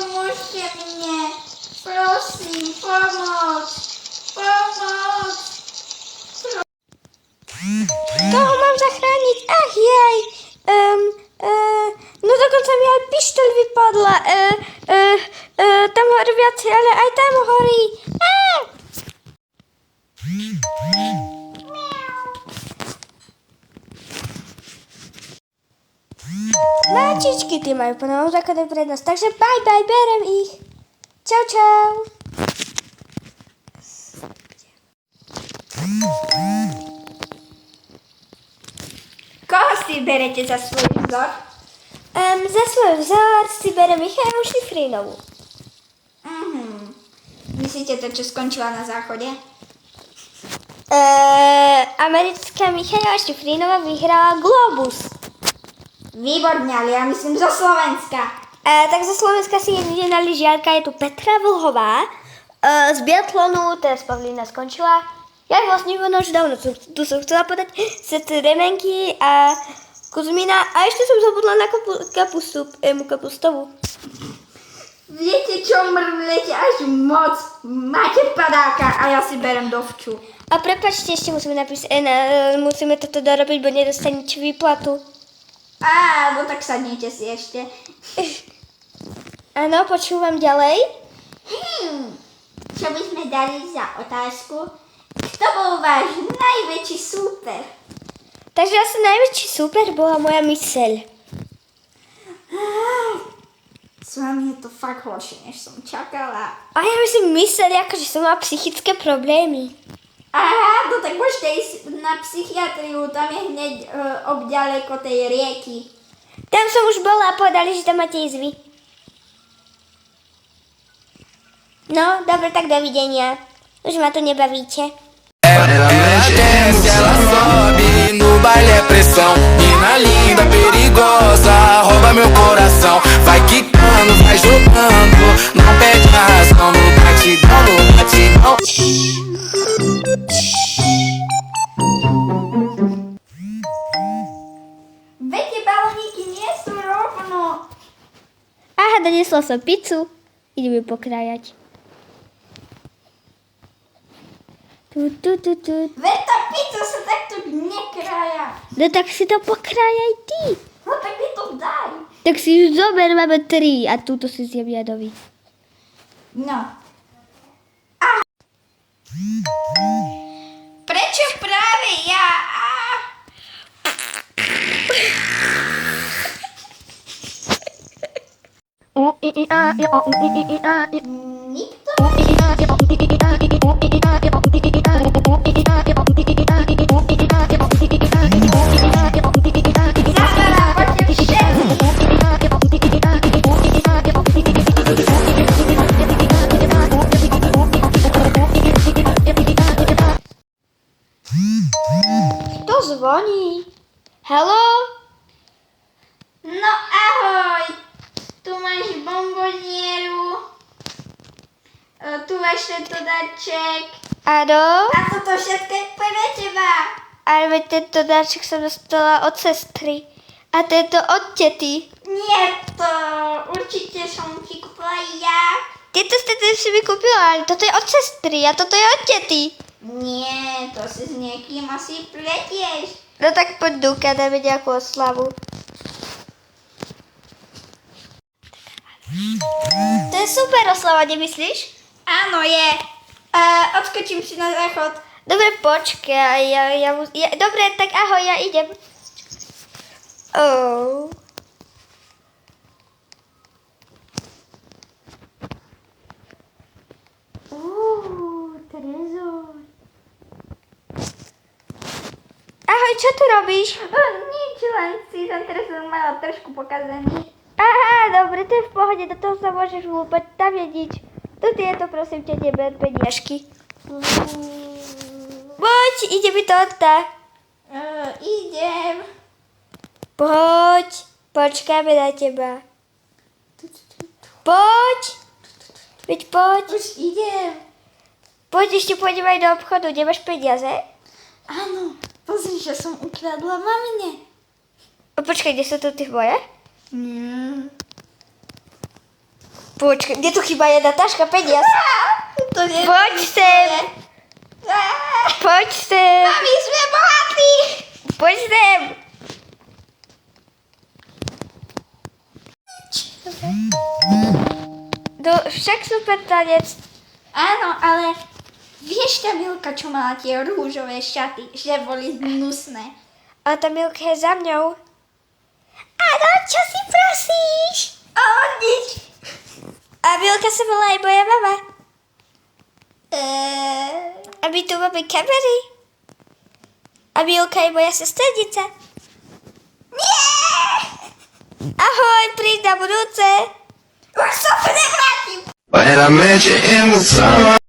pomóżcie mnie. Prosím, pomoc. Pomoc. Koho mám zachrániť? Ach jej. No dokonca mi aj pištoľ vypadla. Tam horí viacej, ale aj tam horí. Mačičky, ty majú po novom základnej prednosť, takže bye bye, berem ich. Čau, čau. Koho si berete za svoj vzor? Za svoj vzor si berem Michaelu Šifrinovú. Myslíte to, čo skončila na záchode? Americká Michaela Šifrinová vyhrala Globus. Výborne, ale ja myslím zo Slovenska. Tak zo Slovenska si ide na lyžiarka, je tu Petra Vlhová. Z biatlonu, teraz Pavlína skončila. Ja vlastne už dávno tu som chcela podať Remenky a Kuzmina. A ešte som zabudla na kapustovú. Viete čo, mrvlete až moc. Máte padáka a ja si berem dovču. A prepáčte, ešte musíme musíme toto dorobiť, bo nedostanete výplatu. No tak sadnite si ešte. Áno, počúvam ďalej. Čo by sme dali za otázku? Kto bol váš najväčší súper? Takže asi najväčší súper bola moja myseľ. S vami je to fakt horšie, než som čakala. A ja myslím myseľ, akože som mala psychické problémy. Aha, no tak môžete ísť na psychiatriu, tam je hneď obďaleko tej rieky. Tam som už bola a povedali, že tam máte ísť vy. No, dobre, tak dovidenia. Už ma tu nebavíte. Ela desce, ela sobe, no baile é pressão. Mina linda, perigosa, rouba meu coração. Vai quicando, vai jogando, não perde a razão. No batidão, no batidão. Veď balóniky nie sú rovno. Aha, doniesla som pizzu. Ideme pokrájať. Veď tá pizza sa takto nekrája. No tak si to pokrájaj ty. No tak mi to daj. Tak si už zober, máme 3 a túto si zjem jadový. No. Prečo práve ja? Nikto? Zahra, poďte všetci. Kto zvoní? Hello? No ahoj, tu máš bombonieru, tu máš tento darček Áno? a toto všetko je pre teba. Ale veď tento darček som dostala od sestry. A tento od tety. Nie, to určite som ti kúpila ja. Tieto si mi kúpila, ale toto je od sestry a toto je od tety. Nie, to si s niekým asi pletieš. No tak poď Duka, dáme nejakú oslavu. To je super oslava, nemyslíš? Áno, je. Odskočím si na záchod. Dobre, počkaj, dobre, tak ahoj, ja idem. Oh. Trezor. Ahoj, čo tu robíš? Nič, len si som teraz mala trošku pokazený. Aha, dobre, to je v pohode, do toho sa môžeš vlúpať, tam je nič. Tu je to, prosím ťa, neber peniažky. Poď, ide mi to oddať. Idem. Poď, počkáme na teba. Poď, veď poď. Už idem. Poď, ešte pôjdem aj do obchodu, nemáš peniaze? Áno, pozri, že som ukradla mamine. Počkaj, kde sú tu ty moje? Počkaj, mne tu chýba jedna taška peniaz. To nie Poď sem. Poď sem. Mami, sme bohatí! Poď sem. Však super tanec. Áno, ale vieš tá Milka, čo mala tie rúžové šaty, že boli hnusné. A tá Milka je za mňou. Áno, čo si prosíš? O, nič. A Milka sa volá aj moja mama. Eh, A my tu máme kamery. A Milka je moja sesternica. Nie! Ahoj, príď na budúce. Už sa tu nevrátim. But I met you in the summer.